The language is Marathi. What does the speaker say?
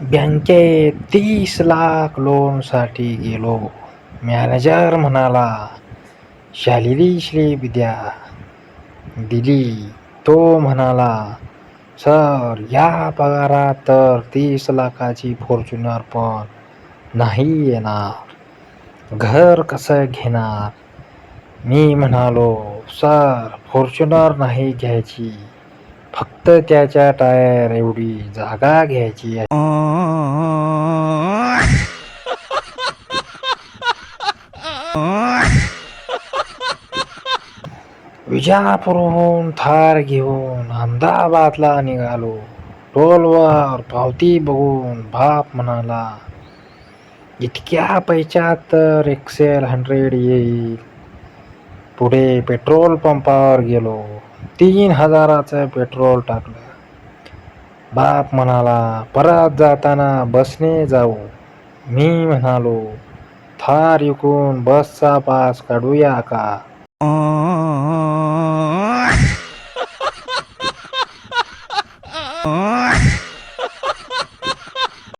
बँकेत 30 लाख लोनसाठी गेलो. मॅनेजर म्हणाला, शालेरी स्लिप द्या. दिली. तो म्हणाला, सर या पगारात तर 30 लाखाची फॉर्च्युनर पण नाही येणार. घर कसं घेणार. मी म्हणालो, सर फॉर्च्युनर नाही घ्यायची, फक्त त्याच्या टायर एवढी जागा घ्यायची आहे. विजापूरहून थार घेऊन अहमदाबादला निघालो. टोलवर पावती बघून बाप म्हणाला, इतक्या पैशात तर XL100 येईल. पुढे पेट्रोल पंपावर गेलो. 3000चं पेट्रोल टाकलं. बाप म्हणाला, परत जाताना बसने जाऊ. मी म्हणालो, थार विकून बसचा पास काढूया का.